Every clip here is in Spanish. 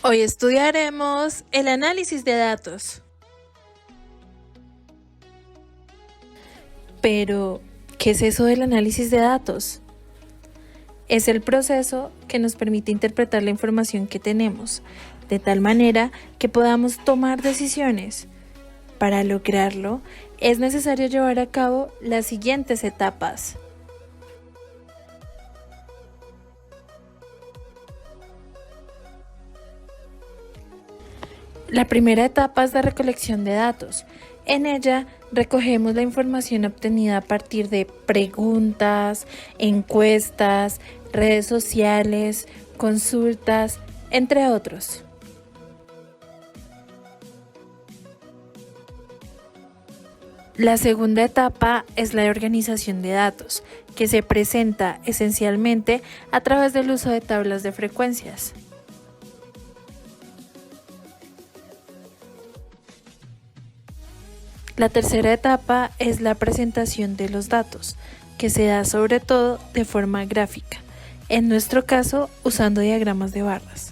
Hoy estudiaremos el análisis de datos. Pero, ¿qué es eso del análisis de datos? Es el proceso que nos permite interpretar la información que tenemos, de tal manera que podamos tomar decisiones. Para lograrlo, es necesario llevar a cabo las siguientes etapas. La primera etapa es la recolección de datos. En ella recogemos la información obtenida a partir de preguntas, encuestas, redes sociales, consultas, entre otros. La segunda etapa es la de organización de datos, que se presenta esencialmente a través del uso de tablas de frecuencias. La tercera etapa es la presentación de los datos, que se da sobre todo de forma gráfica, en nuestro caso usando diagramas de barras,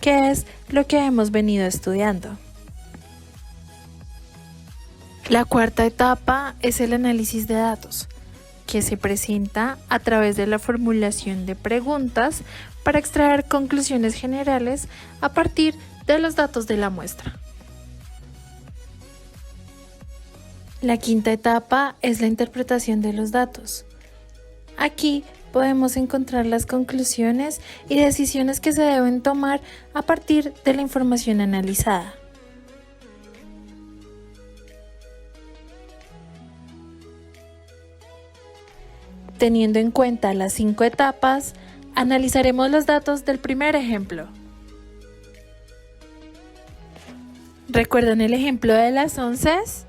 que es lo que hemos venido estudiando. La cuarta etapa es el análisis de datos, que se presenta a través de la formulación de preguntas para extraer conclusiones generales a partir de los datos de la muestra. La quinta etapa es la interpretación de los datos. Aquí podemos encontrar las conclusiones y decisiones que se deben tomar a partir de la información analizada. Teniendo en cuenta las 5 etapas, analizaremos los datos del primer ejemplo. ¿Recuerdan el ejemplo de las onces?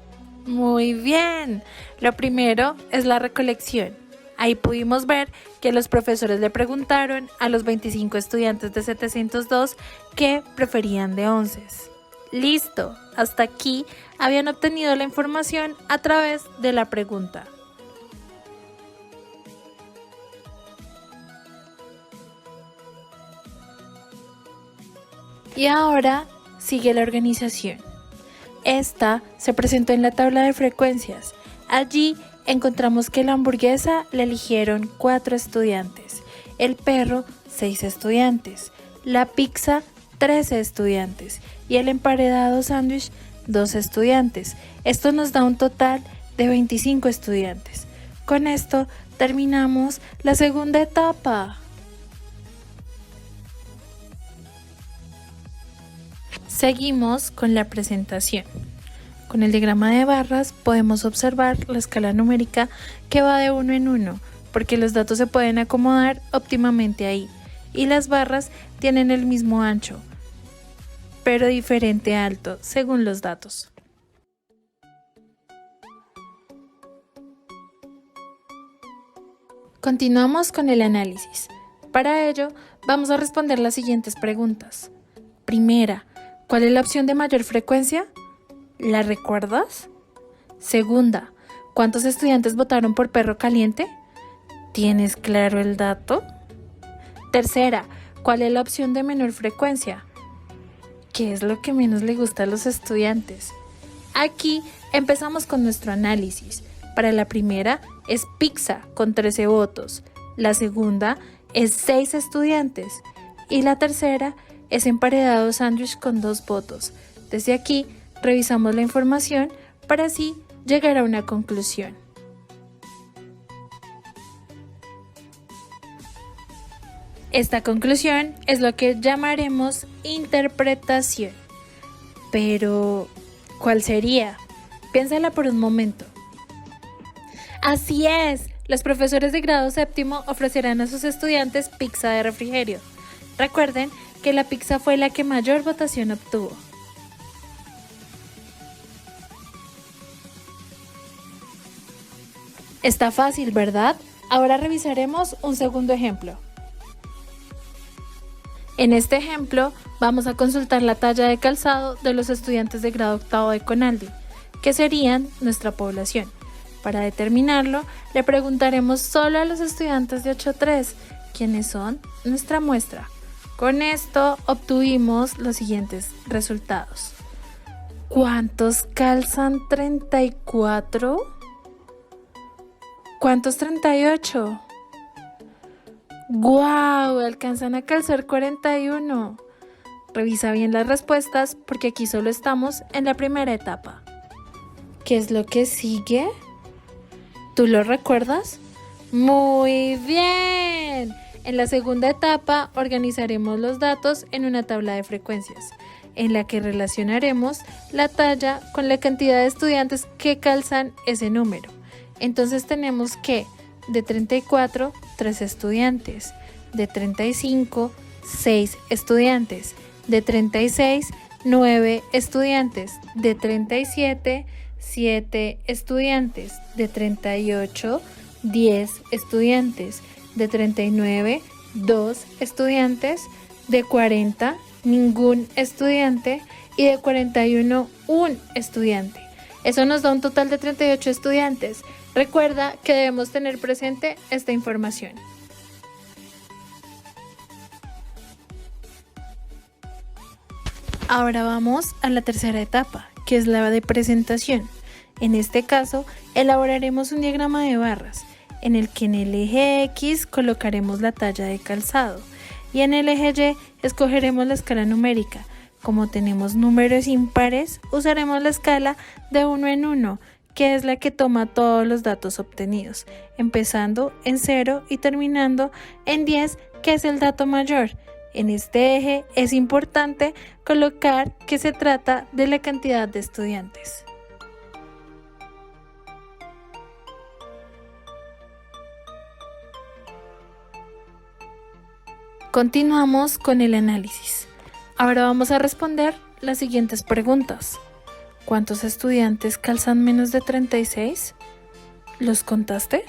Muy bien, lo primero es la recolección. Ahí pudimos ver que los profesores le preguntaron a los 25 estudiantes de 702 qué preferían de onces. Listo, hasta aquí habían obtenido la información a través de la pregunta. Y ahora sigue la organización. Esta se presentó en la tabla de frecuencias. Allí encontramos que la hamburguesa la eligieron 4 estudiantes, el perro 6 estudiantes, la pizza 13 estudiantes y el emparedado sándwich 2 estudiantes. Esto nos da un total de 25 estudiantes. Con esto terminamos la segunda etapa. Seguimos con la presentación. Con el diagrama de barras podemos observar la escala numérica que va de 1 en 1, porque los datos se pueden acomodar óptimamente ahí, y las barras tienen el mismo ancho, pero diferente alto según los datos. Continuamos con el análisis. Para ello, vamos a responder las siguientes preguntas. Primera, ¿cuál es la opción de mayor frecuencia? ¿La recuerdas? Segunda, ¿cuántos estudiantes votaron por perro caliente? ¿Tienes claro el dato? Tercera, ¿cuál es la opción de menor frecuencia? ¿Qué es lo que menos le gusta a los estudiantes? Aquí empezamos con nuestro análisis. Para la primera es pizza con 13 votos, la segunda es 6 estudiantes y la tercera es emparedado sándwich con 2 votos. Desde aquí revisamos la información para así llegar a una conclusión. Esta conclusión es lo que llamaremos interpretación. Pero, ¿cuál sería? Piénsala por un momento. Así es, los profesores de grado séptimo ofrecerán a sus estudiantes pizza de refrigerio. Recuerden que la pizza fue la que mayor votación obtuvo. Está fácil, ¿verdad? Ahora revisaremos un segundo ejemplo. En este ejemplo, vamos a consultar la talla de calzado de los estudiantes de grado octavo de Conaldi, que serían nuestra población. Para determinarlo, le preguntaremos solo a los estudiantes de 8.3, quienes son nuestra muestra. Con esto obtuvimos los siguientes resultados. ¿Cuántos calzan 34? ¿Cuántos 38? ¡Guau! Alcanzan a calzar 41. Revisa bien las respuestas porque aquí solo estamos en la primera etapa. ¿Qué es lo que sigue? ¿Tú lo recuerdas? ¡Muy bien! En la segunda etapa organizaremos los datos en una tabla de frecuencias, en la que relacionaremos la talla con la cantidad de estudiantes que calzan ese número. Entonces tenemos que de 34, 3 estudiantes, de 35, 6 estudiantes, de 36, 9 estudiantes, de 37, 7 estudiantes, de 38, 10 estudiantes, de 39, 2 estudiantes, de 40, ningún estudiante y de 41, un estudiante. Eso nos da un total de 38 estudiantes. Recuerda que debemos tener presente esta información. Ahora vamos a la tercera etapa, que es la de presentación. En este caso, elaboraremos un diagrama de barras, en el que en el eje X colocaremos la talla de calzado y en el eje Y escogeremos la escala numérica. Como tenemos números impares, usaremos la escala de 1 en 1, que es la que toma todos los datos obtenidos, empezando en 0 y terminando en 10, que es el dato mayor. En este eje es importante colocar que se trata de la cantidad de estudiantes. Continuamos con el análisis. Ahora vamos a responder las siguientes preguntas. ¿Cuántos estudiantes calzan menos de 36? ¿Los contaste?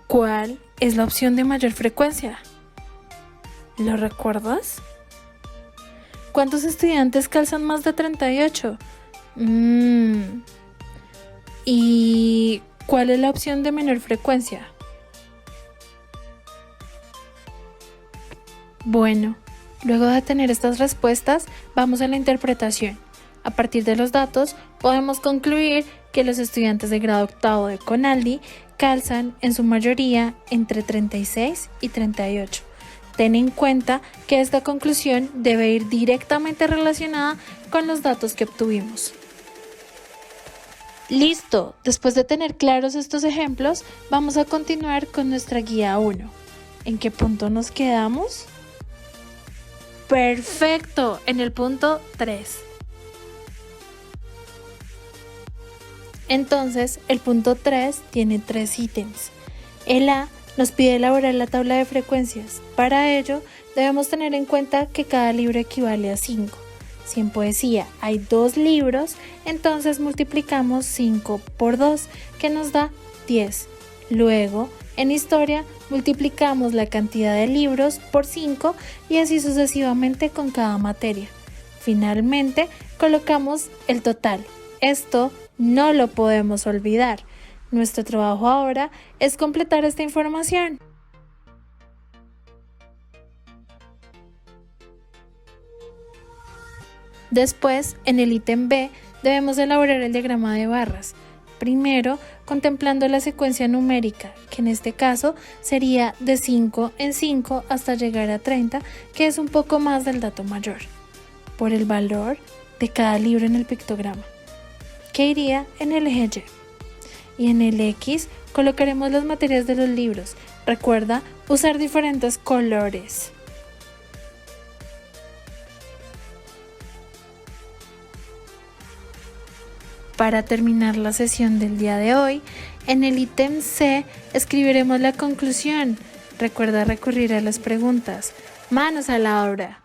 ¿Cuál es la opción de mayor frecuencia? ¿Lo recuerdas? ¿Cuántos estudiantes calzan más de 38? ¿Y cuál es la opción de menor frecuencia? Bueno, luego de tener estas respuestas, vamos a la interpretación. A partir de los datos, podemos concluir que los estudiantes de grado octavo de Conaldi calzan en su mayoría entre 36 y 38. Ten en cuenta que esta conclusión debe ir directamente relacionada con los datos que obtuvimos. Listo, después de tener claros estos ejemplos, vamos a continuar con nuestra guía 1. ¿En qué punto nos quedamos? Perfecto, en el punto 3. Entonces, el punto 3 tiene 3 ítems. El A nos pide elaborar la tabla de frecuencias. Para ello, debemos tener en cuenta que cada libro equivale a 5. Si en poesía hay 2 libros, entonces multiplicamos 5 por 2, que nos da 10. Luego, en historia, multiplicamos la cantidad de libros por 5 y así sucesivamente con cada materia. Finalmente, colocamos el total. Esto no lo podemos olvidar. Nuestro trabajo ahora es completar esta información. Después, en el ítem B, debemos elaborar el diagrama de barras. Primero, contemplando la secuencia numérica, que en este caso sería de 5 en 5 hasta llegar a 30, que es un poco más del dato mayor, por el valor de cada libro en el pictograma, que iría en el eje Y. Y en el X colocaremos las materias de los libros. Recuerda usar diferentes colores. Para terminar la sesión del día de hoy, en el ítem C escribiremos la conclusión. Recuerda recurrir a las preguntas. Manos a la obra.